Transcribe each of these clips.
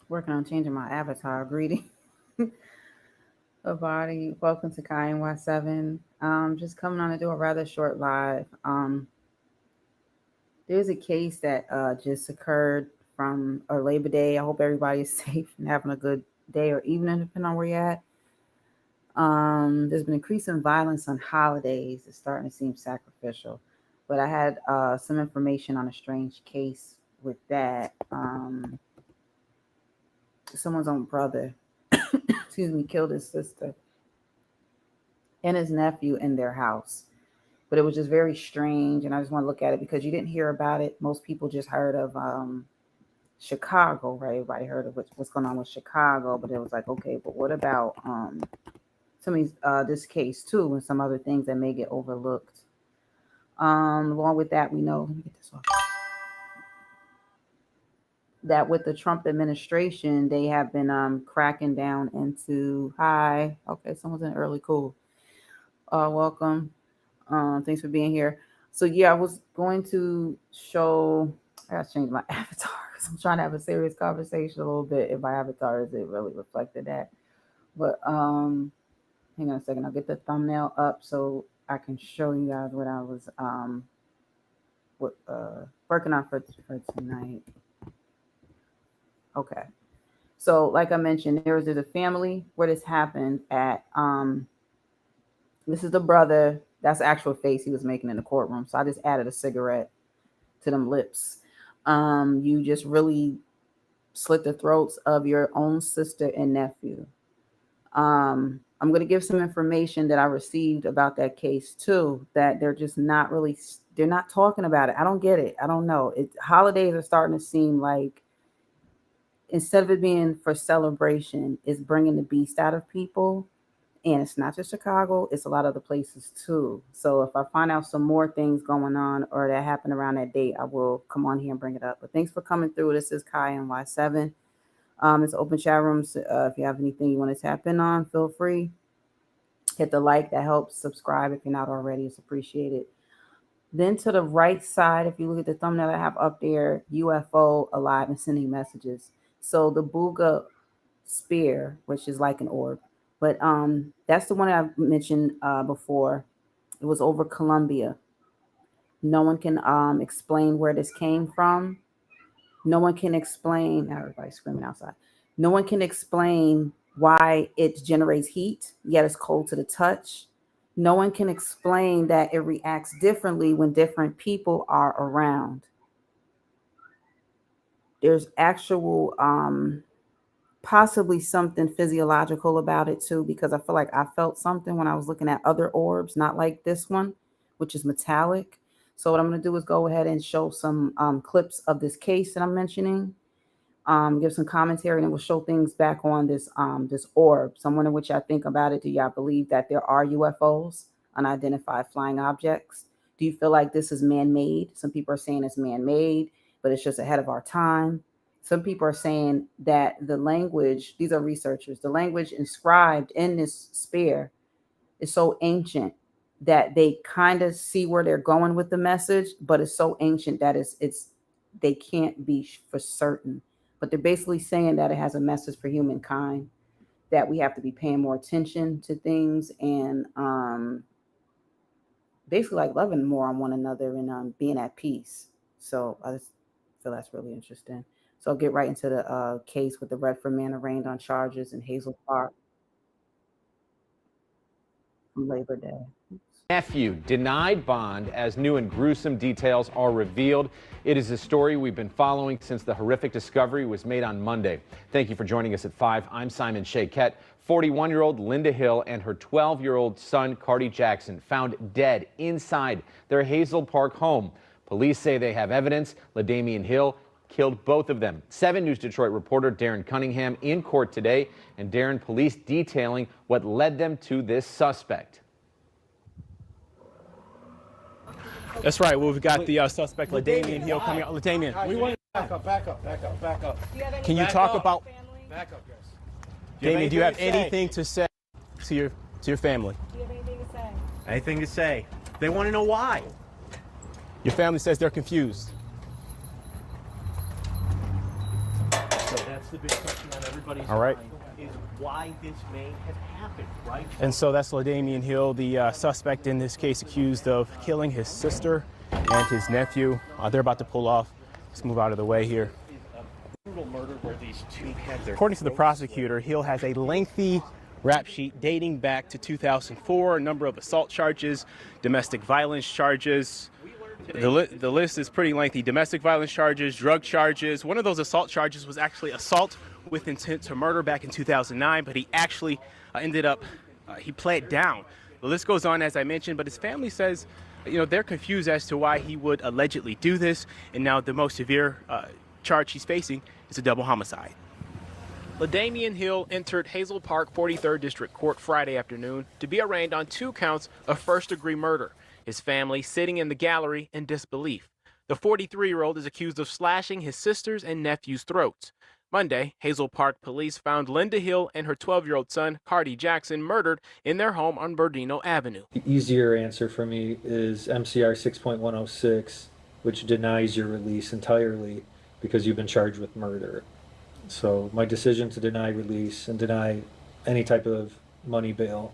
Working on changing my avatar. Greeting. Body. Welcome to Kiy NY7. Just coming on to do a rather short live. There's a case that just occurred from or Labor Day. I hope everybody is safe and having a good day or evening, depending on where you're at. There's been increasing violence on holidays. It's starting to seem sacrificial. But I had some information on a strange case with that. Someone's own brother, excuse me, killed his sister and his nephew in their house. But it was just very strange, and I just want to look at it because you didn't hear about it. Most people just heard of Chicago, right? Everybody heard of what's going on with Chicago, but it was like, okay, but what about some of these, this case too, and some other things that may get overlooked. Along with that, we know. Let me get this off. That with the Trump administration, they have been cracking down into. Hi, okay, someone's in early. Cool. Welcome. Thanks for being here. So yeah, I was going to show. I gotta change my avatar because I'm trying to have a serious conversation a little bit. If my avatar is it really reflected that, but hang on a second. I'll get the thumbnail up so I can show you guys what I was working on for tonight. Okay. So like I mentioned, there's a family where this happened at this is the brother. That's the actual face he was making in the courtroom. So I just added a cigarette to them lips. You just really slit the throats of your own sister and nephew. I'm going to give some information that I received about that case too, that they're just not really, they're not talking about it. I don't get it. I don't know. Holidays are starting to seem like, instead of it being for celebration, it's bringing the beast out of people. And it's not just Chicago, it's a lot of other places too. So if I find out some more things going on or that happened around that date, I will come on here and bring it up. But thanks for coming through. This is Kiy NY7. It's open chat rooms. If you have anything you want to tap in on, feel free. Hit the like, that helps. Subscribe if you're not already. It's appreciated. Then to the right side, if you look at the thumbnail I have up there, UFO alive and sending messages. So the Booga spear, which is like an orb, but that's the one that I've mentioned before. It was over Colombia. No one can explain where this came from. No one can explain. Now everybody's screaming outside. No one can explain why it generates heat, yet it's cold to the touch. No one can explain that it reacts differently when different people are around. There's actual possibly something physiological about it too, because I feel like I felt something when I was looking at other orbs, not like this one, which is metallic. So what I'm going to do is go ahead and show some clips of this case that I'm mentioning, give some commentary, and we'll show things back on this this orb. So I'm wondering what y'all think about it. Do y'all believe that there are UFOs, unidentified flying objects? Do you feel like this is man-made? Some people are saying it's man-made, but it's just ahead of our time. Some people are saying that the language, these are researchers, the language inscribed in this spear is so ancient that they kind of see where they're going with the message, but it's so ancient that it's they can't be for certain. But they're basically saying that it has a message for humankind, that we have to be paying more attention to things and basically like loving more on one another and being at peace. So I just feel that's really interesting. So I'll get right into the case with the Redford man arraigned on charges in Hazel Park from Labor Day. Nephew denied bond as new and gruesome details are revealed. It is a story we've been following since the horrific discovery was made on Monday. Thank you for joining us at 5. I'm Simon Shakett. 41-year-old Linda Hill and her 12-year-old son, Cardi Jackson, found dead inside their Hazel Park home. Police say they have evidence LaDamian Hill killed both of them. 7 News Detroit reporter Darren Cunningham in court today, and Darren, police detailing what led them to this suspect. That's right. Well, we've got the suspect, LaDamian Hill, coming out. LaDamian, we want back up. Can you talk about? Back up, guys. Damian, do you have anything to say to your family? Do you have anything to say? Anything to say? They want to know why. Your family says they're confused. So That's the big question on everybody's All right. mind, is why this may have happened, right? And so that's LaDamian Hill, the suspect in this case, accused of killing his sister and his nephew. They're about to pull off. Let's move out of the way here. Brutal murder where these two had their According to the throats prosecutor, Hill has a lengthy rap sheet dating back to 2004, a number of assault charges, domestic violence charges. The list is pretty lengthy. Domestic violence charges, drug charges. One of those assault charges was actually assault with intent to murder back in 2009, but he actually ended up, he pled down. The list goes on, as I mentioned, but his family says, they're confused as to why he would allegedly do this, and now the most severe charge he's facing is a double homicide. LaDamian Hill entered Hazel Park 43rd District Court Friday afternoon to be arraigned on 2 counts of first-degree murder. His family sitting in the gallery in disbelief. The 43-year-old is accused of slashing his sister's and nephew's throats. Monday, Hazel Park police found Linda Hill and her 12-year-old son, Cardi Jackson, murdered in their home on Bernardino Avenue. The easier answer for me is MCR 6.106, which denies your release entirely because you've been charged with murder. So my decision to deny release and deny any type of money bail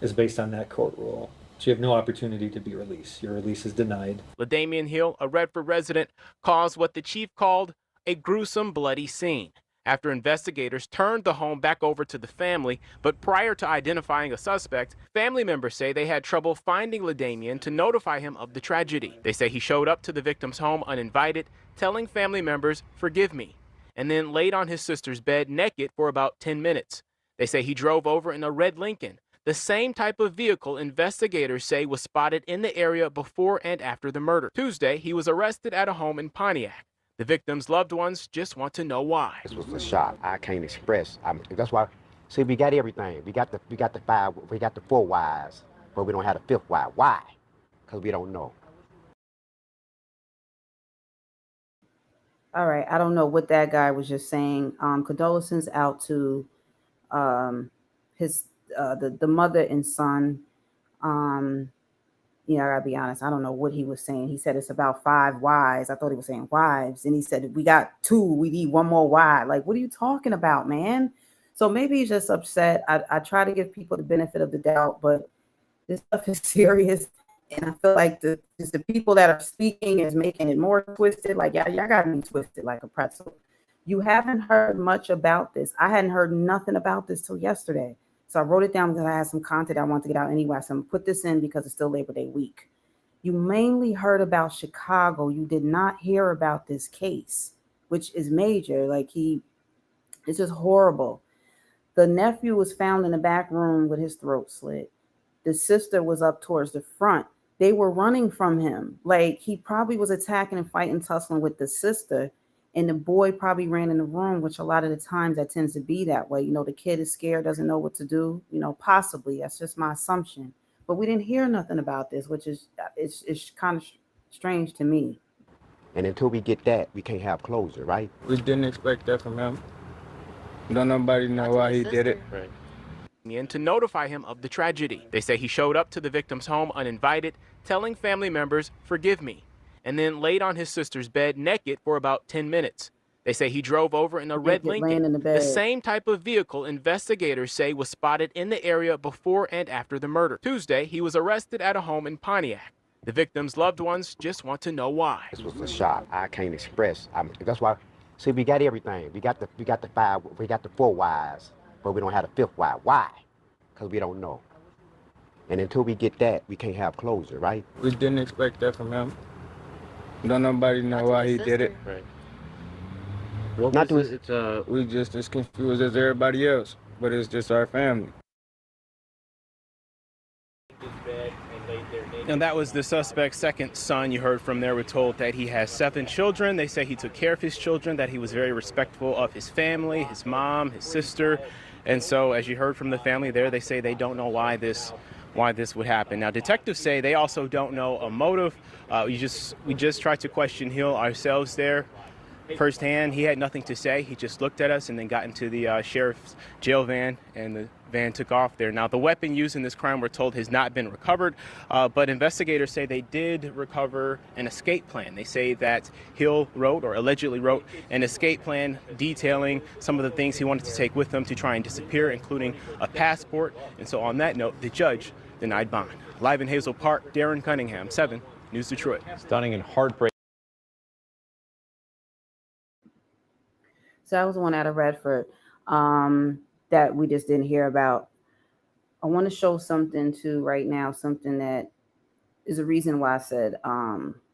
is based on that court rule. So you have no opportunity to be released. Your release is denied. LaDamian Hill, a Redford resident, caused what the chief called a gruesome, bloody scene after investigators turned the home back over to the family. But prior to identifying a suspect, family members say they had trouble finding LaDamian to notify him of the tragedy. They say he showed up to the victim's home uninvited, telling family members, "Forgive me," and then laid on his sister's bed naked for about 10 minutes. They say he drove over in a red Lincoln, the same type of vehicle investigators say was spotted in the area before and after the murder. Tuesday, he was arrested at a home in Pontiac. The victim's loved ones just want to know why. This was a shock. I can't express. That's why. See, we got everything. We got the 4 whys, but we don't have the 5th why. Why? Because we don't know. All right, I don't know what that guy was just saying. Condolences out to his the mother and son. I gotta be honest, I don't know what he was saying. He said it's about 5 wives. I thought he was saying wives, and he said we got 2. We need 1 more wife. Like, what are you talking about, man? So maybe he's just upset. I try to give people the benefit of the doubt, but this stuff is serious. And I feel like the people that are speaking is making it more twisted. Like, y'all got me twisted like a pretzel. You haven't heard much about this. I hadn't heard nothing about this till yesterday. So I wrote it down because I had some content I wanted to get out anyway. So I'm going to put this in because it's still Labor Day week. You mainly heard about Chicago. You did not hear about this case, which is major. Like, it's just horrible. The nephew was found in the back room with his throat slit. The sister was up towards the front. They were running from him. Like, he probably was attacking and fighting, tussling with the sister. And the boy probably ran in the room, which a lot of the times that tends to be that way. The kid is scared, doesn't know what to do. Possibly. That's just my assumption. But we didn't hear nothing about this, which is it's kind of strange to me. And until we get that, we can't have closure, right? We didn't expect that from him. Don't nobody know why he did it. Right. And to notify him of the tragedy. They say he showed up to the victim's home uninvited, telling family members, "Forgive me," and then laid on his sister's bed naked for about 10 minutes. They say he drove over in a red Lincoln, the same type of vehicle investigators say was spotted in the area before and after the murder. Tuesday, he was arrested at a home in Pontiac. The victim's loved ones just want to know why. This was a shock. I can't express. That's why. See, we got everything. We got the 4 whys, but we don't have the 5th why. Why? Because we don't know. And until we get that, we can't have closure, right? We didn't expect that from him. Don't nobody know why he did it. Right. We just as confused as everybody else, but it's just our family. And that was the suspect's second son. You heard from there. We're told that he has 7 children. They say he took care of his children, that he was very respectful of his family, his mom, his sister. And so, as you heard from the family there, they say they don't know why this would happen. Now, detectives say they also don't know a motive. We just tried to question Hill ourselves there. firsthand. He had nothing to say. He just looked at us and then got into the sheriff's jail van, and the van took off there. Now, the weapon used in this crime, we're told, has not been recovered, but investigators say they did recover an escape plan. They say that Hill wrote, or allegedly wrote, an escape plan detailing some of the things he wanted to take with him to try and disappear, including a passport. And so on that note, the judge denied bond. Live in Hazel Park, Darren Cunningham, 7 News Detroit. Stunning and heartbreaking. So that was one out of Redford that we just didn't hear about. I want to show something too right now, something that is a reason why I said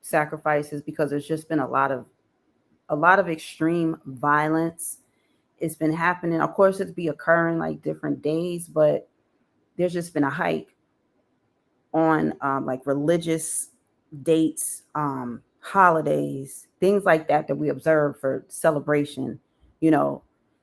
sacrifices, because there's just been a lot of extreme violence. It's been happening. Of course, it's be occurring like different days, but there's just been a hike on like religious dates, holidays, things like that we observe for celebration, you know.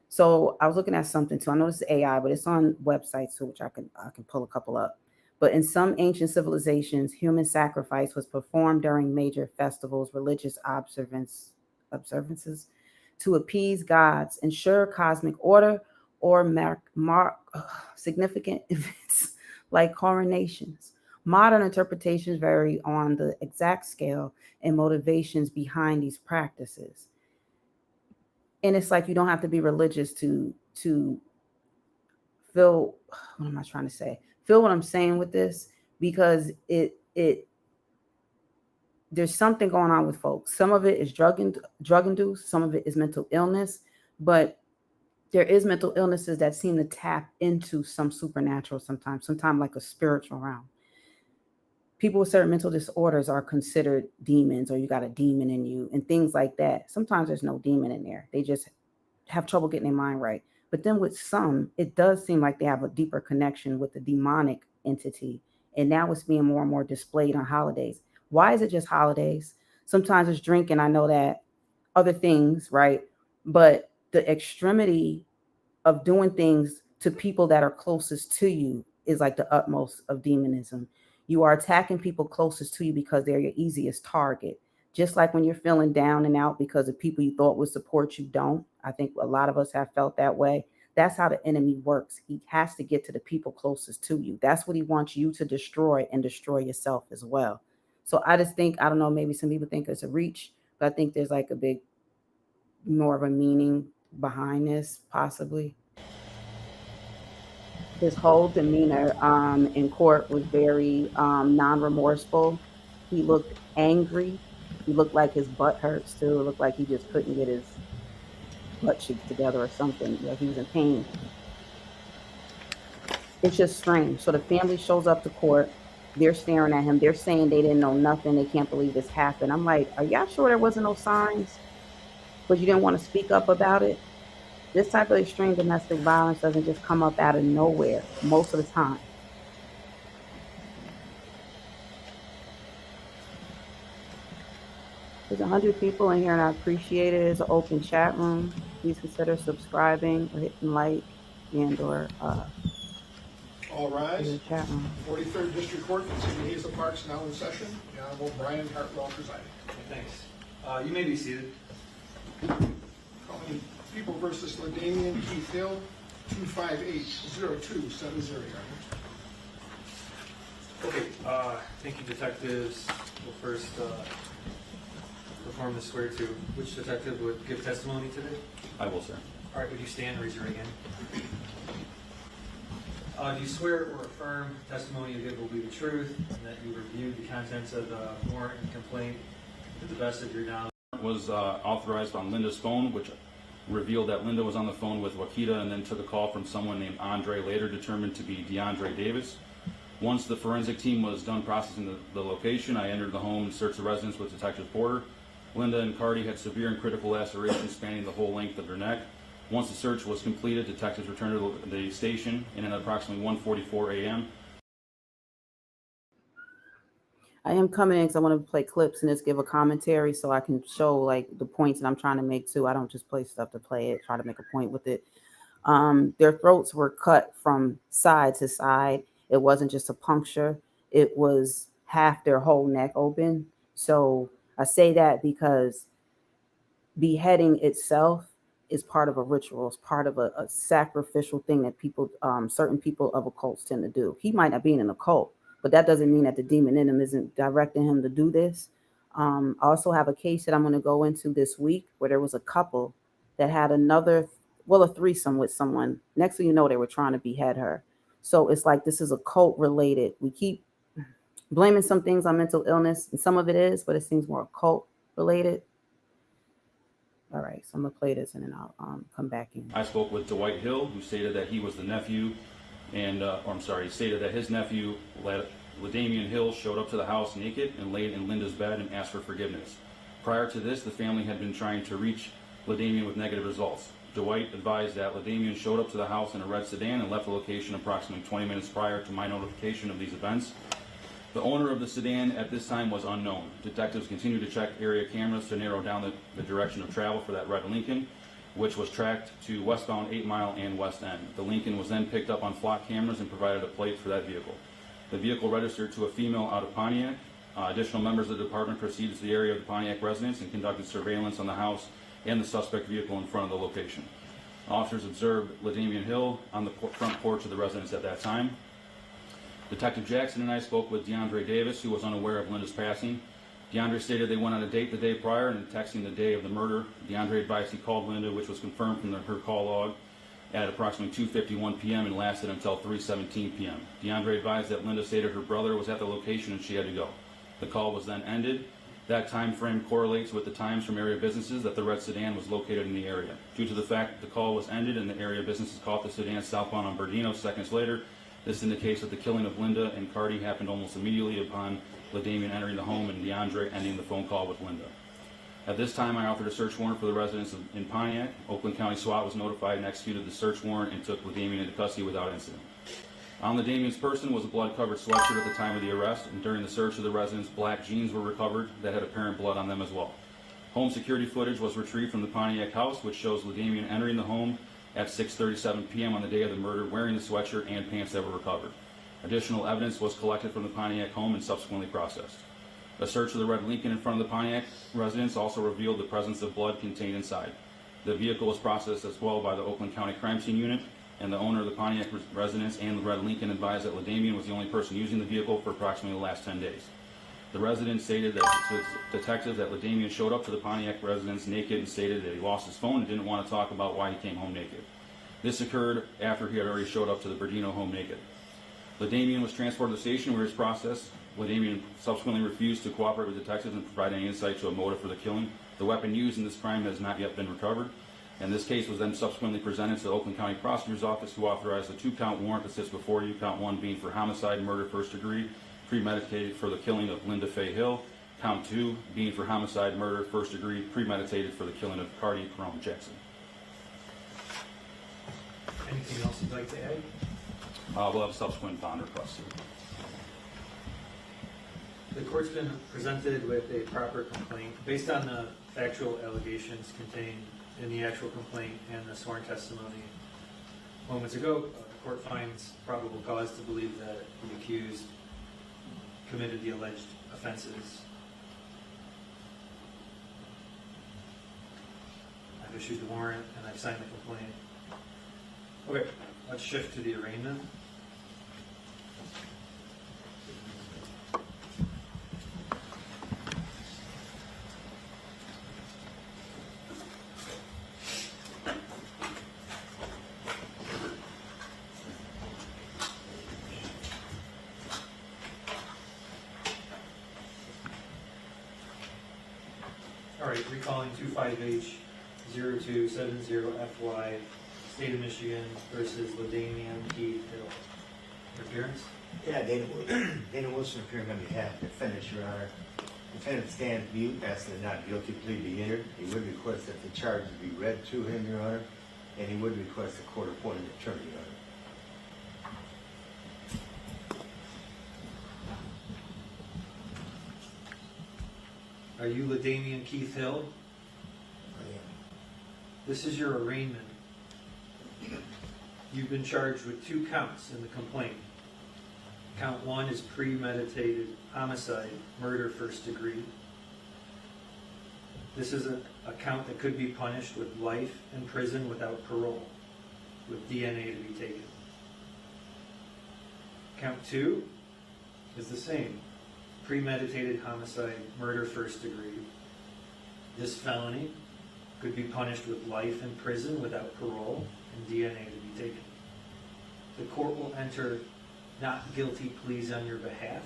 So I was looking at something too. I know this is AI, but it's on websites too, which I can pull a couple up. But in some ancient civilizations, human sacrifice was performed during major festivals, religious observances to appease gods, ensure cosmic order, or mark significant events like coronations. Modern interpretations vary on the exact scale and motivations behind these practices. And it's like you don't have to be religious to feel, what am I trying to say? Feel what I'm saying with this, because there's something going on with folks. Some of it is drug induced, some of it is mental illness, but there is mental illnesses that seem to tap into some supernatural sometimes like a spiritual realm. People with certain mental disorders are considered demons, or you got a demon in you and things like that. Sometimes there's no demon in there. They just have trouble getting their mind right. But then with some, it does seem like they have a deeper connection with the demonic entity. And now it's being more and more displayed on holidays. Why is it just holidays? Sometimes it's drinking. I know that, other things, right? But the extremity of doing things to people that are closest to you is like the utmost of demonism. You are attacking people closest to you because they're your easiest target. Just like when you're feeling down and out because the people you thought would support you don't. I think a lot of us have felt that way. That's how the enemy works. He has to get to the people closest to you. That's what he wants you to destroy, and destroy yourself as well. So I just think, I don't know, maybe some people think it's a reach, but I think there's like a big, more of a meaning behind this, possibly. His whole demeanor in court was very non-remorseful. He looked angry. He looked like his butt hurts too. It looked like he just couldn't get his butt cheeks together or something. Like he was in pain. It's just strange. So the family shows up to court. They're staring at him. They're saying they didn't know nothing. They can't believe this happened. I'm like, are y'all sure there wasn't no signs? But you didn't want to speak up about it? This type of extreme domestic violence doesn't just come up out of nowhere most of the time. There's 100 people in here, and I appreciate it. It's an open chat room. Please consider subscribing or hitting like and or All rise. in the chat room. 43rd District Court for the City of Hazel Park is now in session. The Honorable Brian Hartwell presiding. Thanks. You may be seated. Calling People versus LaDamian Keith Hill, 258-0270. Your Honor. Okay, thank you, detectives. We'll first perform the swear to. Which detective would give testimony today? I will, sir. All right, would you stand and raise your right hand? Do you swear or affirm testimony you give will be the truth, and that you reviewed the contents of the warrant and complaint to the best of your knowledge? Was authorized on Linda's phone, which revealed that Linda was on the phone with Wakita and then took a call from someone named Andre, later determined to be DeAndre Davis. Once the forensic team was done processing the location, I entered the home and searched the residence with Detective Porter. Linda and Cardi had severe and critical lacerations spanning the whole length of their neck. Once the search was completed, detectives returned to the station, and at approximately 1:44 a.m. I am coming in because I want to play clips and just give a commentary so I can show like the points that I'm trying to make too. I don't just play stuff to play it, try to make a point with it. Their throats were cut from side to side. It wasn't just a puncture. It was half their whole neck open. So I say that because beheading itself is part of a ritual. It's part of a sacrificial thing that people, certain people of occults tend to do. He might not be in an occult, but that doesn't mean that the demon in him isn't directing him to do this. I also have a case that I'm going to go into this week where there was a couple that had a threesome with someone. Next thing you know, they were trying to behead her. So it's like this is occult related. We keep blaming some things on mental illness, and some of it is, but it seems more occult related. All right, so I'm gonna play this and then I'll come back in. I spoke with Dwight Hill, who stated that he was the nephew, and he stated that his nephew, LaDamian Hill, showed up to the house naked and laid in Linda's bed and asked for forgiveness. Prior to this, the family had been trying to reach LaDamian with negative results. Dwight advised that LaDamian showed up to the house in a red sedan and left the location approximately 20 minutes prior to my notification of these events. The owner of the sedan at this time was unknown. Detectives continued to check area cameras to narrow down the direction of travel for that red Lincoln, which was tracked to westbound 8 Mile and West End. The Lincoln was then picked up on flock cameras and provided a plate for that vehicle. The vehicle registered to a female out of Pontiac. Additional members of the department proceeded to the area of the Pontiac residence and conducted surveillance on the house and the suspect vehicle in front of the location. Officers observed LaDamian Hill on the front porch of the residence at that time. Detective Jackson and I spoke with DeAndre Davis, who was unaware of Linda's passing. DeAndre stated they went on a date the day prior, and texting the day of the murder. DeAndre advised he called Linda, which was confirmed from her call log, at approximately 2:51 p.m. and lasted until 3:17 p.m. DeAndre advised that Linda stated her brother was at the location and she had to go. The call was then ended. That time frame correlates with the times from area businesses that the red sedan was located in the area. Due to the fact that the call was ended and the area businesses caught the sedan southbound on Bernardino seconds later, this indicates that the killing of Linda and Cardi happened almost immediately upon LaDamian entering the home and DeAndre ending the phone call with Linda. At this time, I offered a search warrant for the residence in Pontiac. Oakland County SWAT was notified and executed the search warrant and took LaDamian into custody without incident. On LaDamian's person was a blood-covered sweatshirt at the time of the arrest, and during the search of the residence, black jeans were recovered that had apparent blood on them as well. Home security footage was retrieved from the Pontiac house, which shows LaDamian entering the home at 6:37 p.m. on the day of the murder, wearing the sweatshirt and pants that were recovered. Additional evidence was collected from the Pontiac home and subsequently processed. A search of the red Lincoln in front of the Pontiac residence also revealed the presence of blood contained inside. The vehicle was processed as well by the Oakland County Crime Scene Unit, and the owner of the Pontiac residence and the red Lincoln advised that LaDamian was the only person using the vehicle for approximately the last 10 days. The resident stated that to detectives that LaDamian showed up to the Pontiac residence naked and stated that he lost his phone and didn't want to talk about why he came home naked. This occurred after he had already showed up to the Bernardino home naked. LaDamian was transported to the station where he was processed. LaDamian subsequently refused to cooperate with detectives and provide any insight to a motive for the killing. The weapon used in this crime has not yet been recovered, and this case was then subsequently presented to the Oakland County Prosecutor's Office, who authorized a 2-count warrant that sits before you, count 1 being for homicide, murder, first degree, premeditated for the killing of Linda Faye Hill, count 2 being for homicide, murder, first degree, premeditated for the killing of Cardi Crone Jackson. Anything else you'd like to add? We'll have a subsequent bond request. The court's been presented with a proper complaint based on the factual allegations contained in the actual complaint and the sworn testimony moments ago. The court finds probable cause to believe that the accused committed the alleged offenses. I've issued the warrant and I've signed the complaint. Okay, let's shift to the arraignment. All right, recalling 25H0270FY, State of Michigan versus LaDamian Kiy Hill. Your appearance? Yeah, Dana Wilson appearing on behalf of the defendant, Your Honor. Defendant stands mute, asking the not guilty plea be entered. He would request that the charges be read to him, Your Honor, and he would request a court-appointed attorney, Your Honor. Are you LaDamian Kiy Hill? I am. This is your arraignment. You've been charged with 2 counts in the complaint. Count 1 is premeditated homicide, murder first degree. This is a count that could be punished with life in prison without parole, with DNA to be taken. Count 2 is the same. Premeditated homicide, murder first degree. This felony could be punished with life in prison without parole and DNA to be taken. The court will enter not guilty pleas on your behalf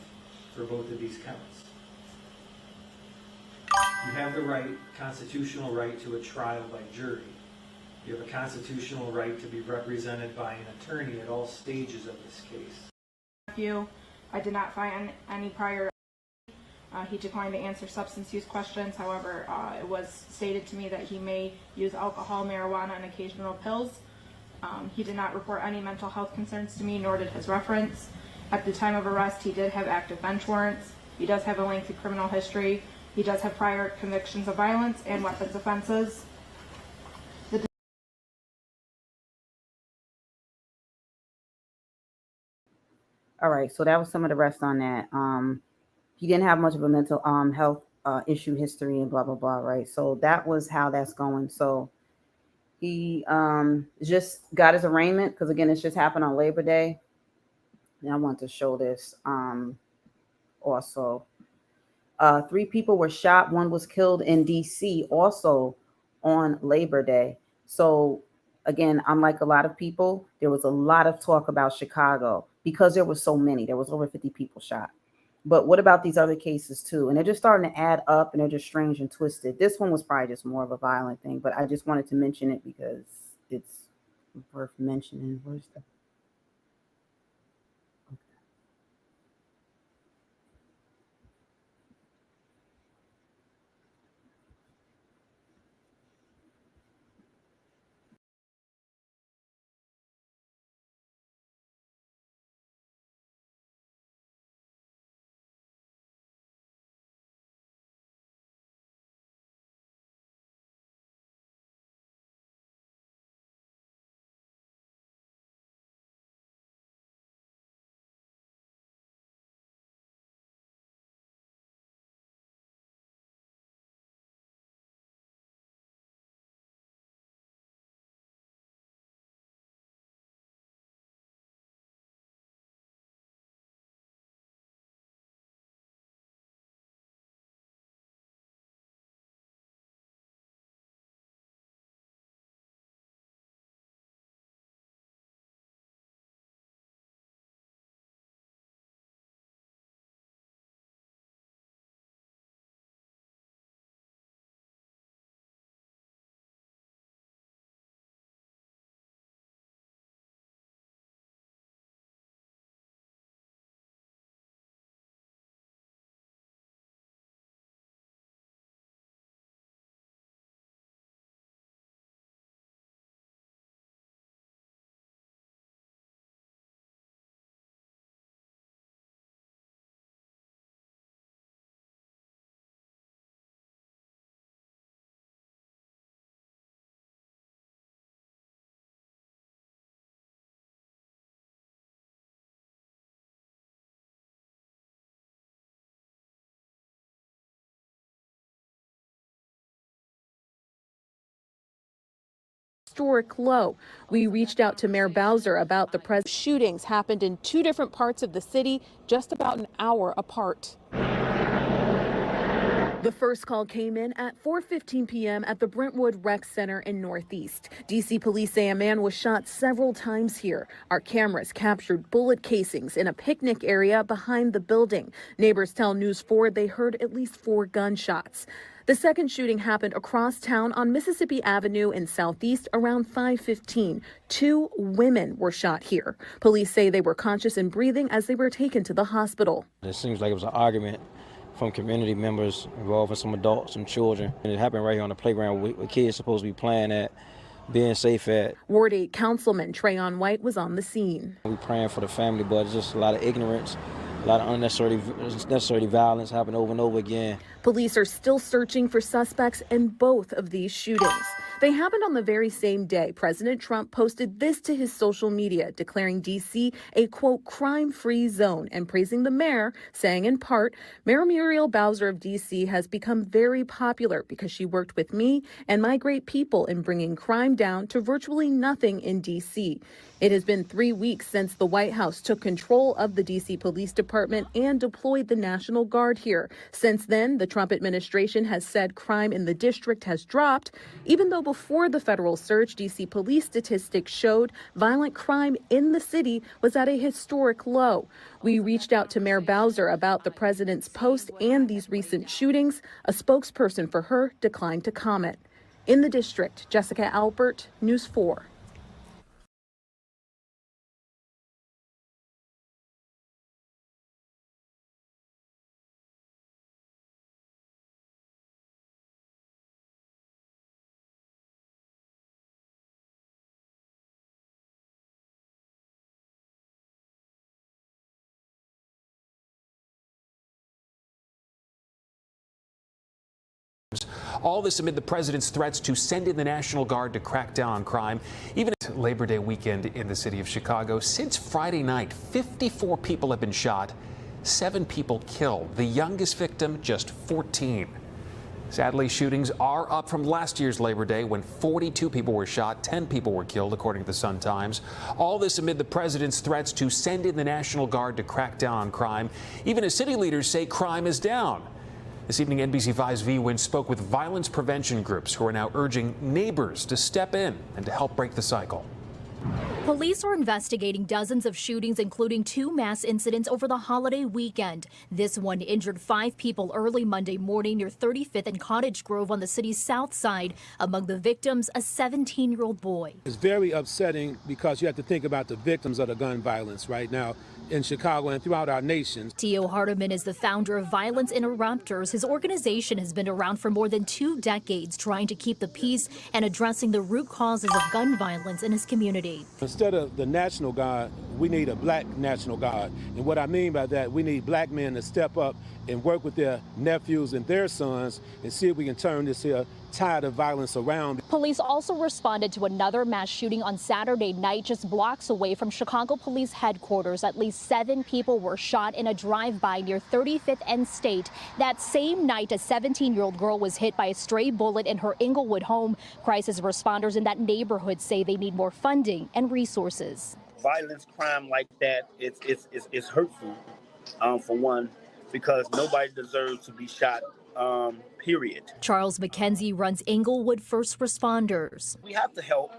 for both of these counts. You have the right, constitutional right to a trial by jury. You have a constitutional right to be represented by an attorney at all stages of this case. I did not find any prior. He declined to answer substance use questions. However, it was stated to me that he may use alcohol, marijuana, and occasional pills. He did not report any mental health concerns to me, nor did his reference. At the time of arrest, he did have active bench warrants. He does have a lengthy criminal history. He does have prior convictions of violence and weapons offenses. All right, so that was some of the rest on that. He didn't have much of a mental health issue history and blah, blah, blah, right? So that was how that's going. So he just got his arraignment because, again, it's just happened on Labor Day. And I want to show this also. 3 people were shot. 1 was killed in D.C. also on Labor Day. So, again, unlike a lot of people, there was a lot of talk about Chicago because there were so many. There was over 50 people shot. But what about these other cases too? And they're just starting to add up and they're just strange and twisted. This one was probably just more of a violent thing, but I just wanted to mention it because it's worth mentioning. Where's the... Historic low. We reached out to Mayor Bowser about the shootings happened in 2 different parts of the city, just about an hour apart. The first call came in at 4:15 p.m. at the Brentwood Rec Center in Northeast. D.C. police say a man was shot several times here. Our cameras captured bullet casings in a picnic area behind the building. Neighbors tell News 4 they heard at least 4 gunshots. The second shooting happened across town on Mississippi Avenue in Southeast around 5:15. 2 women were shot here. Police say they were conscious and breathing as they were taken to the hospital. It seems like it was an argument from community members involving some adults, some children. And it happened right here on the playground where kids supposed to be playing at, being safe at. Ward 8 Councilman Trayon White was on the scene. We praying for the family, but it's just a lot of ignorance. A lot of unnecessary violence happened over and over again. Police are still searching for suspects in both of these shootings. They happened on the very same day President Trump posted this to his social media, declaring D.C. a, quote, crime-free zone and praising the mayor, saying in part, Mayor Muriel Bowser of D.C. has become very popular because she worked with me and my great people in bringing crime down to virtually nothing in D.C. It has been 3 weeks since the White House took control of the D.C. Police Department and deployed the National Guard here. Since then, the Trump administration has said crime in the district has dropped, even though before the federal surge, D.C. police statistics showed violent crime in the city was at a historic low. We reached out to Mayor Bowser about the president's post and these recent shootings. A spokesperson for her declined to comment. In the district, Jessica Albert, News 4. All this amid the president's threats to send in the National Guard to crack down on crime. Even at Labor Day weekend in the city of Chicago, since Friday night, 54 people have been shot, 7 people killed. The youngest victim, just 14. Sadly, shootings are up from last year's Labor Day when 42 people were shot, 10 people were killed, according to the Sun-Times. All this amid the president's threats to send in the National Guard to crack down on crime, even as city leaders say crime is down. This evening, NBC5's V. Wynn spoke with violence prevention groups who are now urging neighbors to step in and to help break the cycle. Police are investigating dozens of shootings, including 2 mass incidents over the holiday weekend. This one injured 5 people early Monday morning near 35th and Cottage Grove on the city's south side. Among the victims, a 17-year-old boy. It's very upsetting because you have to think about the victims of the gun violence right now in Chicago and throughout our nation. Theo Hardiman is the founder of Violence Interrupters. His organization has been around for more than 2 decades, trying to keep the peace and addressing the root causes of gun violence in his community. Instead of the National Guard, we need a black National Guard. And what I mean by that, we need black men to step up and work with their nephews and their sons and see if we can turn this here tide of violence around. Police also responded to another mass shooting on Saturday night just blocks away from Chicago Police headquarters. At least 7 people were shot in a drive-by near 35th and State. That same night, a 17-year-old girl was hit by a stray bullet in her Inglewood home. Crisis responders in that neighborhood say they need more funding and resources. Violence, crime like that, it's hurtful, for one, because nobody deserves to be shot, period. Charles McKenzie runs Inglewood First Responders. We have to help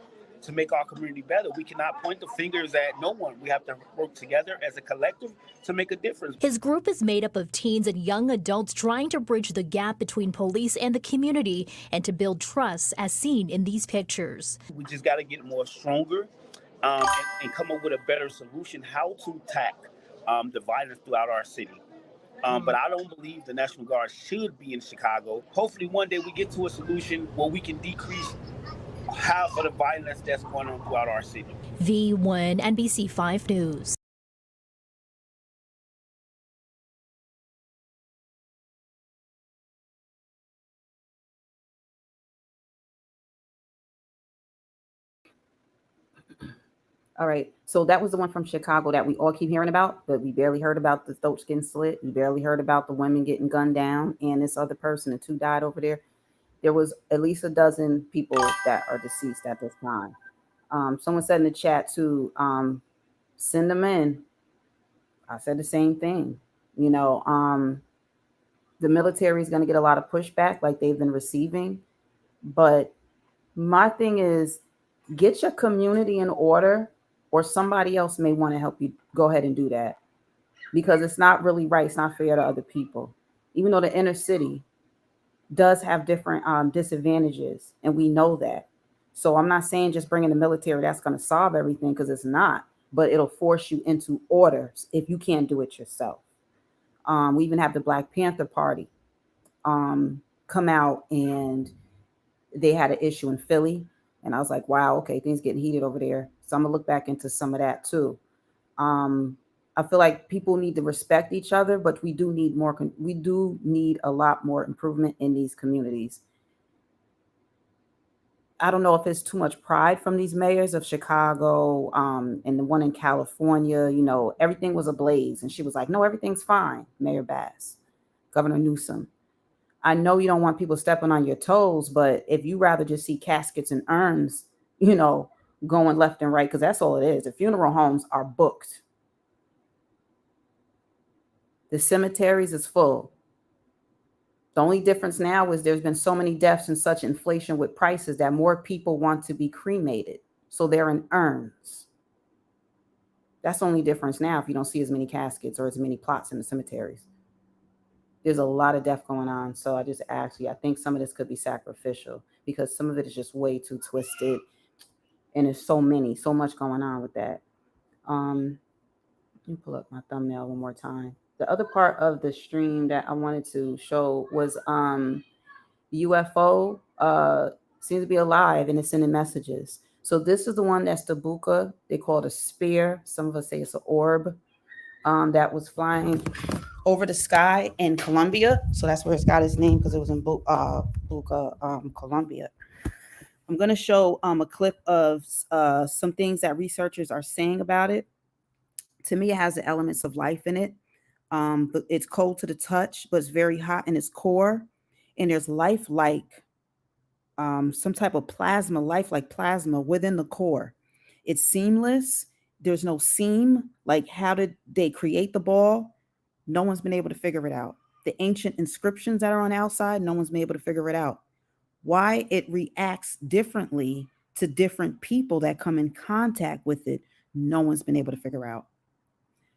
to make our community better. We cannot point the fingers at no one. We have to work together as a collective to make a difference. His group is made up of teens and young adults trying to bridge the gap between police and the community and to build trust as seen in these pictures. We just got to get more stronger and come up with a better solution how to tackle the violence throughout our city. But I don't believe the National Guard should be in Chicago. Hopefully one day we get to a solution where we can decrease half of the violence that's going on throughout our city. V1 NBC 5 News. All right, so that was the one from Chicago that we all keep hearing about, but we barely heard about the throats getting slit. We barely heard about the women getting gunned down and this other person, the 2 died over there. There was at least a dozen people that are deceased at this time. Someone said in the chat to send them in. I said the same thing. You know, the military is going to get a lot of pushback like they've been receiving. But my thing is, get your community in order, or somebody else may want to help you go ahead and do that, because it's not really right. It's not fair to other people, even though the inner city does have different disadvantages, and we know that. So I'm not saying just bringing the military, that's going to solve everything, because it's not, but it'll force you into orders if you can't do it yourself. We even have the Black Panther Party come out, and they had an issue in Philly, and I was like, wow, okay, things getting heated over there. So I'm gonna look back into some of that too. I feel like people need to respect each other, but we do need more. We do need a lot more improvement in these communities. I don't know if it's too much pride from these mayors of Chicago, and the one in California, you know, everything was ablaze. And she was like, no, everything's fine. Mayor Bass, Governor Newsom. I know you don't want people stepping on your toes, but if you rather just see caskets and urns, you know, going left and right, because that's all it is. The funeral homes are booked. The cemeteries is full. The only difference now is there's been so many deaths and such inflation with prices that more people want to be cremated. So they're in urns. That's the only difference now if you don't see as many caskets or as many plots in the cemeteries. There's a lot of death going on. So I just asked you, I think some of this could be sacrificial because some of it is just way too twisted. And there's so much going on with that. Let me pull up my thumbnail one more time. The other part of the stream that I wanted to show was the UFO seems to be alive and it's sending messages. So this is the one that's the Boougga. They call it a spear. Some of us say it's an orb that was flying over the sky in Colombia. So that's where it's got its name because it was in Boougga, Colombia. I'm going to show a clip of some things that researchers are saying about it. To me, it has the elements of life in it. But it's cold to the touch, but it's very hot in its core. And there's life-like, some type of plasma, life-like plasma within the core. It's seamless. There's no seam. Like, how did they create the ball? No one's been able to figure it out. The ancient inscriptions that are on the outside, no one's been able to figure it out. Why it reacts differently to different people that come in contact with it, no one's been able to figure out.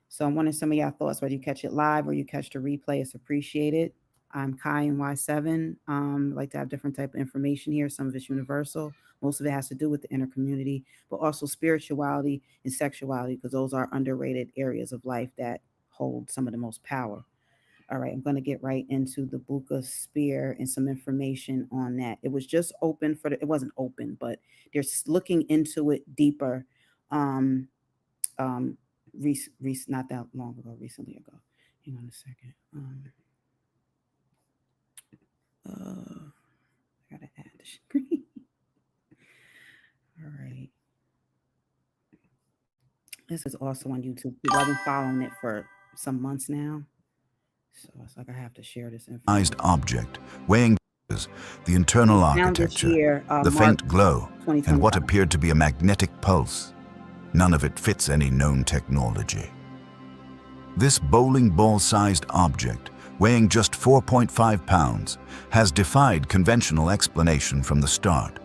So I'm wondering some of y'all thoughts, whether you catch it live or you catch the replay, it's appreciated. I'm Kiy NY7. I like to have different type of information here. Some of it's universal. Most of it has to do with the inner community, but also spirituality and sexuality, because those are underrated areas of life that hold some of the most power. All right, I'm going to get right into the Boougga spear and some information on that. It was just open for it wasn't open, but they're looking into it deeper. Not that long ago, recently ago. Hang on a second. I gotta add the screen. All right. This is also on YouTube. I've been following it for some months now. So it's like I have to share this information. Object weighing the internal architecture, the faint glow, and what appeared to be a magnetic pulse. None of it fits any known technology. This bowling ball-sized object, weighing just 4.5 pounds, has defied conventional explanation from the start.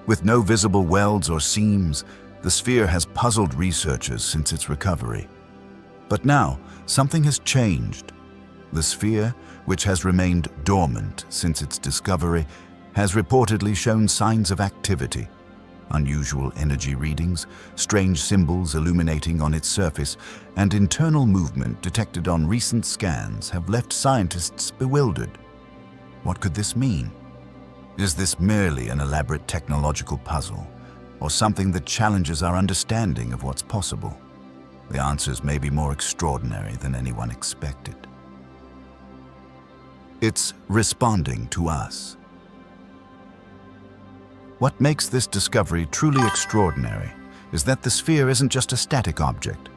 With no visible welds or seams, the sphere has puzzled researchers since its recovery. But now, something has changed. The sphere, which has remained dormant since its discovery, has reportedly shown signs of activity. Unusual energy readings, strange symbols illuminating on its surface, and internal movement detected on recent scans have left scientists bewildered. What could this mean? Is this merely an elaborate technological puzzle, or something that challenges our understanding of what's possible? The answers may be more extraordinary than anyone expected. It's responding to us. What makes this discovery truly extraordinary is that the sphere isn't just a static object.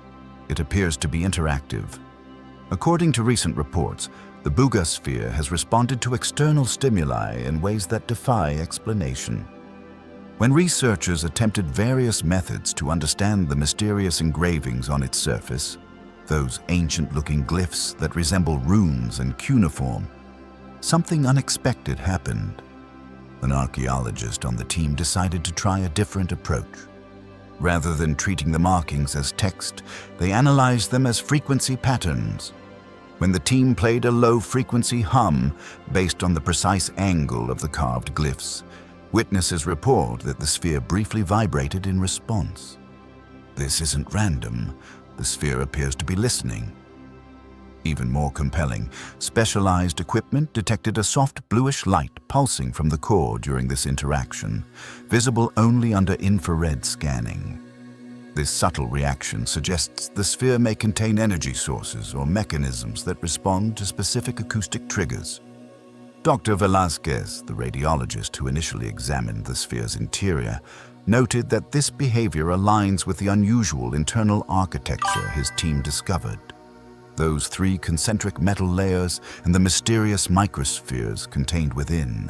It appears to be interactive. According to recent reports, the Boougga sphere has responded to external stimuli in ways that defy explanation. When researchers attempted various methods to understand the mysterious engravings on its surface, those ancient-looking glyphs that resemble runes and cuneiform, something unexpected happened. An archaeologist on the team decided to try a different approach. Rather than treating the markings as text, they analyzed them as frequency patterns. When the team played a low-frequency hum based on the precise angle of the carved glyphs, witnesses report that the sphere briefly vibrated in response. This isn't random. The sphere appears to be listening. Even more compelling, specialized equipment detected a soft bluish light pulsing from the core during this interaction, visible only under infrared scanning. This subtle reaction suggests the sphere may contain energy sources or mechanisms that respond to specific acoustic triggers. Dr. Velasquez, the radiologist who initially examined the sphere's interior, noted that this behavior aligns with the unusual internal architecture his team discovered. Those 3 concentric metal layers and the mysterious microspheres contained within.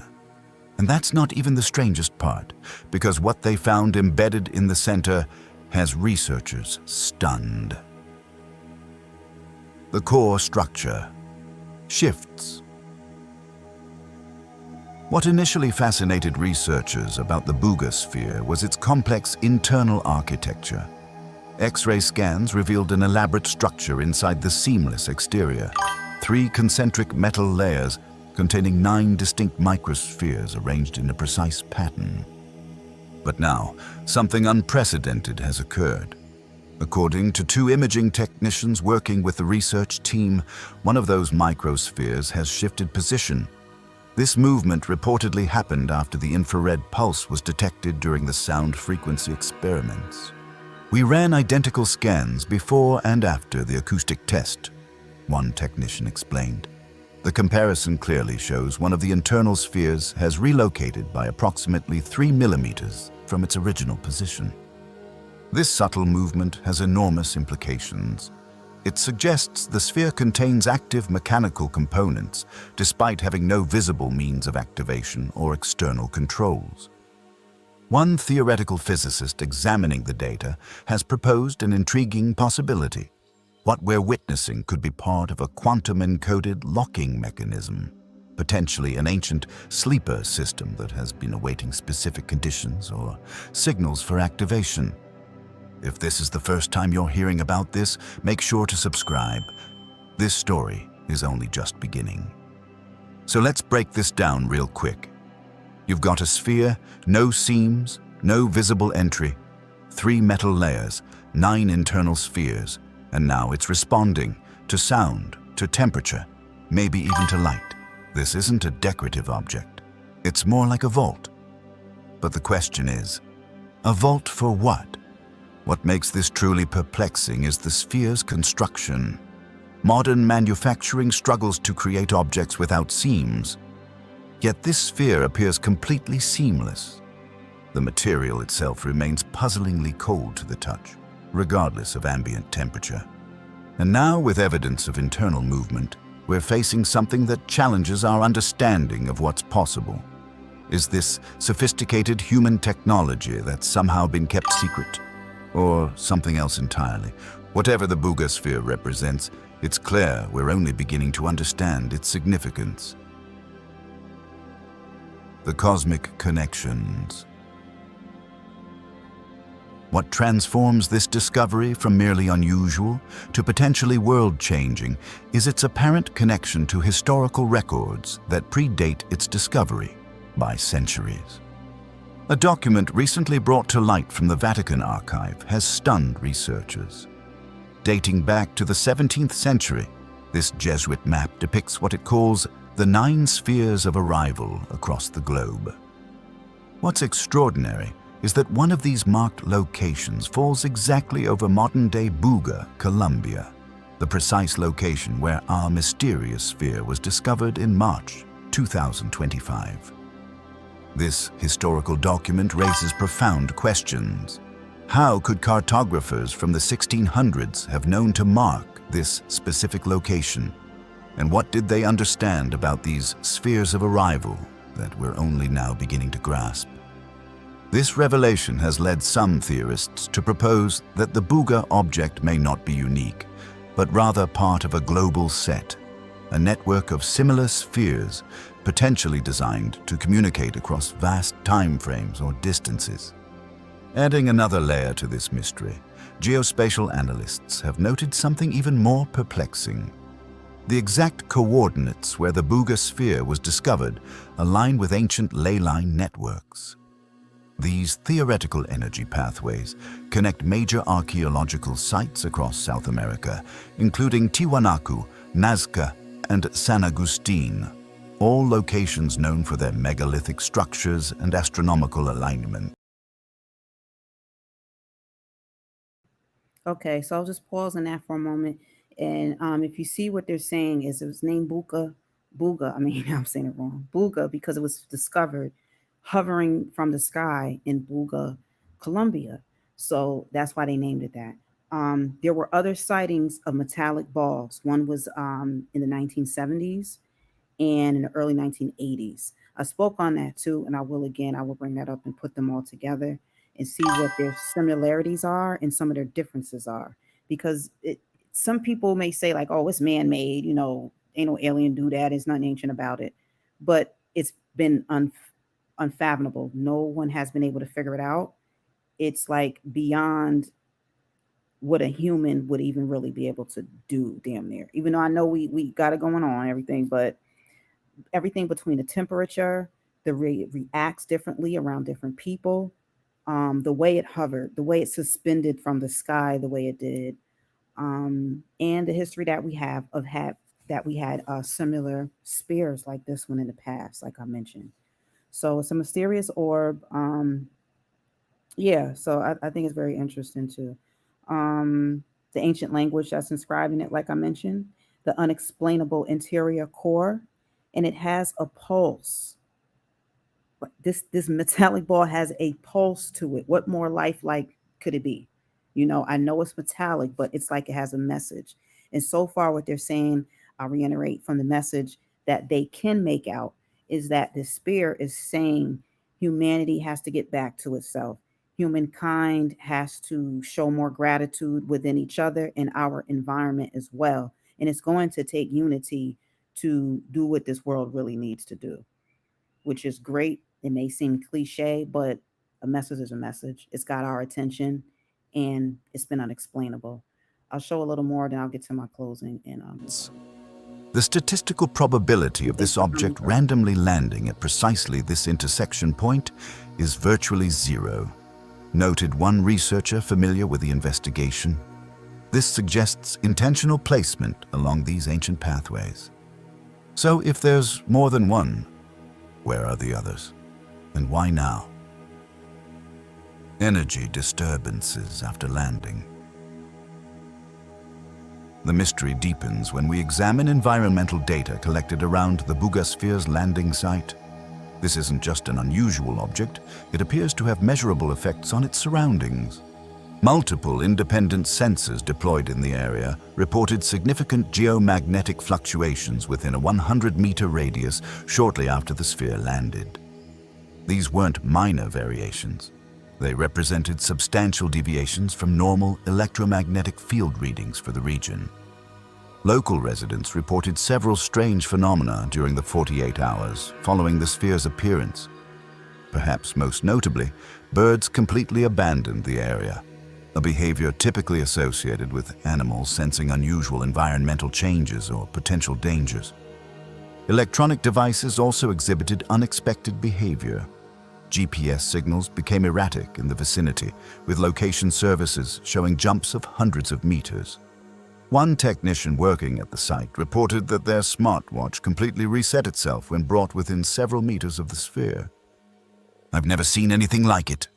And that's not even the strangest part, because what they found embedded in the center has researchers stunned. The core structure shifts. What initially fascinated researchers about the Boougga sphere was its complex internal architecture. X-ray scans revealed an elaborate structure inside the seamless exterior. 3 concentric metal layers containing 9 distinct microspheres arranged in a precise pattern. But now, something unprecedented has occurred. According to 2 imaging technicians working with the research team, one of those microspheres has shifted position. This movement reportedly happened after the infrared pulse was detected during the sound frequency experiments. We ran identical scans before and after the acoustic test, one technician explained. The comparison clearly shows one of the internal spheres has relocated by approximately 3 millimeters from its original position. This subtle movement has enormous implications. It suggests the sphere contains active mechanical components, despite having no visible means of activation or external controls. One theoretical physicist examining the data has proposed an intriguing possibility. What we're witnessing could be part of a quantum-encoded locking mechanism, potentially an ancient sleeper system that has been awaiting specific conditions or signals for activation. If this is the first time you're hearing about this, make sure to subscribe. This story is only just beginning. So let's break this down real quick. You've got a sphere, no seams, no visible entry, 3 metal layers, 9 internal spheres, and now it's responding to sound, to temperature, maybe even to light. This isn't a decorative object. It's more like a vault. But the question is, a vault for what? What makes this truly perplexing is the sphere's construction. Modern manufacturing struggles to create objects without seams. Yet this sphere appears completely seamless. The material itself remains puzzlingly cold to the touch, regardless of ambient temperature. And now, with evidence of internal movement, we're facing something that challenges our understanding of what's possible. Is this sophisticated human technology that's somehow been kept secret? Or something else entirely? Whatever the Boougga sphere represents, it's clear we're only beginning to understand its significance. The cosmic connections. What transforms this discovery from merely unusual to potentially world-changing is its apparent connection to historical records that predate its discovery by centuries. A document recently brought to light from the Vatican archive has stunned researchers. Dating back to the 17th century, this Jesuit map depicts what it calls the 9 spheres of arrival across the globe. What's extraordinary is that one of these marked locations falls exactly over modern-day Boougga, Colombia, the precise location where our mysterious sphere was discovered in March 2025. This historical document raises profound questions. How could cartographers from the 1600s have known to mark this specific location? And what did they understand about these spheres of arrival that we're only now beginning to grasp? This revelation has led some theorists to propose that the Boougga object may not be unique, but rather part of a global set, a network of similar spheres potentially designed to communicate across vast time frames or distances. Adding another layer to this mystery, geospatial analysts have noted something even more perplexing. The exact coordinates where the Boougga sphere was discovered align with ancient ley line networks. These theoretical energy pathways connect major archaeological sites across South America, including Tiwanaku, Nazca, and San Agustin, all locations known for their megalithic structures and astronomical alignment. Okay, so I'll just pause on that for a moment. And if you see what they're saying is it was named Boougga Booga. I mean, I'm saying it wrong. Booga, because it was discovered hovering from the sky in Buga, Colombia. So that's why they named it that. There were other sightings of metallic balls. One was in the 1970s and in the early 1980s. I spoke on that too, and I will again. I will bring that up and put them all together and see what their similarities are and some of their differences are. Because some people may say like, "Oh, it's man-made," ain't no alien do that. It's nothing ancient about it, but it's been unfathomable. No one has been able to figure it out. It's like beyond what a human would even really be able to do, damn near. Even though I know we got it going on, everything, but everything between the temperature, the reacts differently around different people, the way it hovered, the way it suspended from the sky, the way it did, and the history that we have of that we had similar spears like this one in the past, like I mentioned. So it's a mysterious orb. Yeah, so I think it's very interesting too. The ancient language that's inscribed in it, like I mentioned, the unexplainable interior core, and it has a pulse. This metallic ball has a pulse to it. What more lifelike could it be? I know it's metallic, but it's like it has a message. And so far, what they're saying, I'll reiterate from the message that they can make out, is that the spear is saying humanity has to get back to itself. Humankind has to show more gratitude within each other and our environment as well. And it's going to take unity to do what this world really needs to do, which is great. It may seem cliche, but a message is a message. It's got our attention and it's been unexplainable. I'll show a little more, then I'll get to my closing. And The statistical probability of this object randomly landing at precisely this intersection point is virtually zero, noted one researcher familiar with the investigation. This suggests intentional placement along these ancient pathways. So if there's more than one, where are the others? And why now? Energy disturbances after landing. The mystery deepens when we examine environmental data collected around the Booga sphere's landing site. This isn't just an unusual object, it appears to have measurable effects on its surroundings. Multiple independent sensors deployed in the area reported significant geomagnetic fluctuations within a 100-meter radius shortly after the sphere landed. These weren't minor variations. They represented substantial deviations from normal electromagnetic field readings for the region. Local residents reported several strange phenomena during the 48 hours following the sphere's appearance. Perhaps most notably, birds completely abandoned the area, a behavior typically associated with animals sensing unusual environmental changes or potential dangers. Electronic devices also exhibited unexpected behavior. GPS signals became erratic in the vicinity, with location services showing jumps of hundreds of meters. One technician working at the site reported that their smartwatch completely reset itself when brought within several meters of the sphere. "I've never seen anything like it,"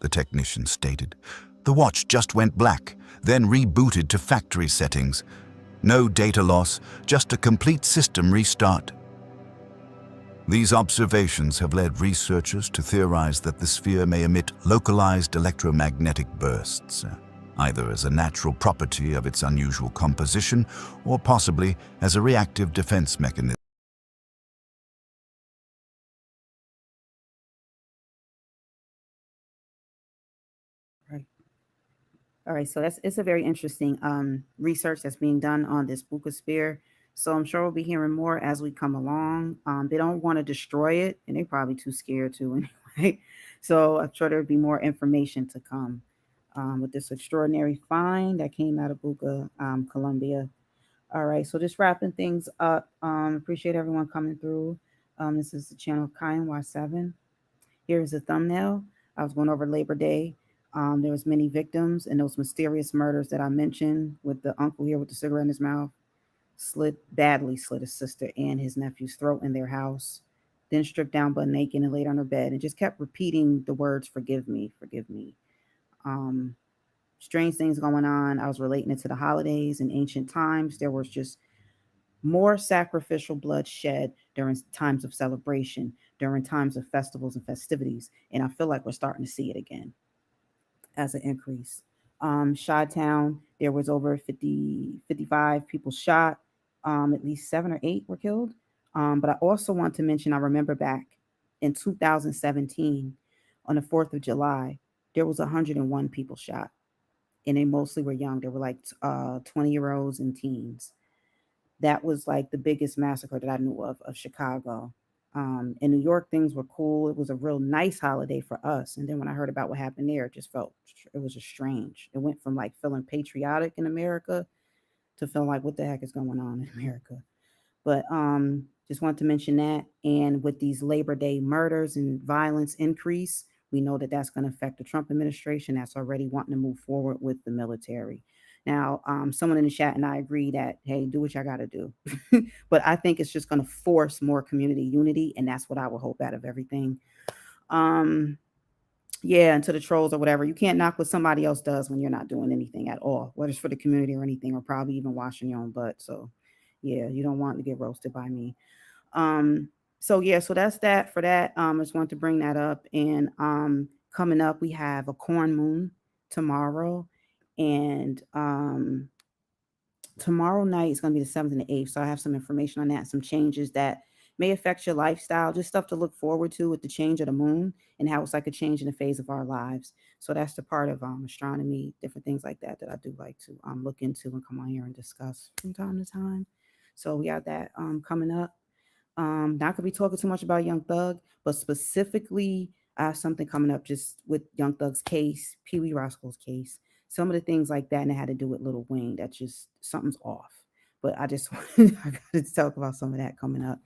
the technician stated. "The watch just went black, then rebooted to factory settings. No data loss, just a complete system restart." These observations have led researchers to theorize that the sphere may emit localized electromagnetic bursts, either as a natural property of its unusual composition or possibly as a reactive defense mechanism. All right, so it's a very interesting research that's being done on this Booga sphere. So I'm sure we'll be hearing more as we come along. They don't want to destroy it, and they're probably too scared to anyway. So I'm sure there'll be more information to come with this extraordinary find that came out of Buga, Colombia. All right, so just wrapping things up. Appreciate everyone coming through. This is the channel Kiy NY7. Here's the thumbnail. I was going over Labor Day. There was many victims in those mysterious murders that I mentioned, with the uncle here with the cigarette in his mouth, badly slit his sister and his nephew's throat in their house, then stripped down butt naked and laid on her bed and just kept repeating the words, "Forgive me, forgive me." Strange things going on. I was relating it to the holidays in ancient times. There was just more sacrificial blood shed during times of celebration, during times of festivals and festivities. And I feel like we're starting to see it again as an increase. Chi-Town, there was over 55 people shot. At least 7 or 8 were killed. But I also want to mention, I remember back in 2017, on the 4th of July, there was 101 people shot. And they mostly were young. They were like 20-year-olds and teens. That was like the biggest massacre that I knew of Chicago. In New York, things were cool. It was a real nice holiday for us. And then when I heard about what happened there, it was just strange. It went from like feeling patriotic in America to feeling like, what the heck is going on in America? But just wanted to mention that. And with these Labor Day murders and violence increase, we know that that's going to affect the Trump administration that's already wanting to move forward with the military. Now, someone in the chat and I agree that, hey, do what y'all got to do. But I think it's just going to force more community unity. And that's what I would hope out of everything. Yeah, and to the trolls or whatever, you can't knock what somebody else does when you're not doing anything at all, whether it's for the community or anything, or probably even washing your own butt. So, yeah, you don't want to get roasted by me. So yeah, so that's that for that. I just want to bring that up. And coming up, we have a corn moon tomorrow, and tomorrow night is going to be the 7th and the 8th. So I have some information on that, some changes that may affect your lifestyle, just stuff to look forward to with the change of the moon and how it's like a change in the phase of our lives. So that's the part of astronomy, different things like that I do like to look into and come on here and discuss from time to time. So we got that coming up. Not gonna be talking too much about Young Thug, but specifically, I have something coming up just with Young Thug's case, Pee Wee Roscoe's case, some of the things like that, and it had to do with Lil Wayne. That just something's off. But I just I got to talk about some of that coming up,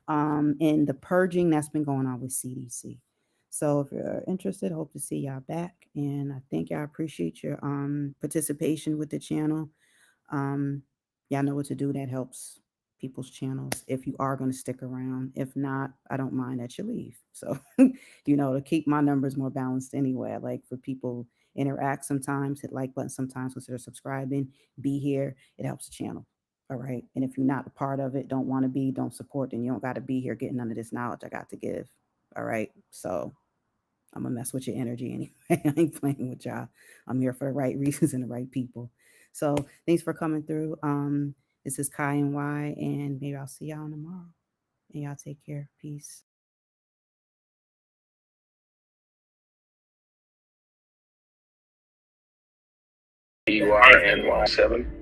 and the purging that's been going on with CDC. So if you're interested, hope to see y'all back, and I think I appreciate your participation with the channel. Y'all know what to do. That helps people's channels if you are going to stick around. If not, I don't mind that you leave. So, to keep my numbers more balanced anyway, I like for people interact sometimes, hit like button sometimes, consider subscribing, be here. It helps the channel. All right. And if you're not a part of it, don't want to be, don't support, then you don't got to be here getting none of this knowledge I got to give. All right. So I'm gonna mess with your energy anyway. I ain't playing with y'all. I'm here for the right reasons and the right people. So thanks for coming through. This is Kiy NY, and maybe I'll see y'all tomorrow. And y'all take care. Peace. Kiy NY7.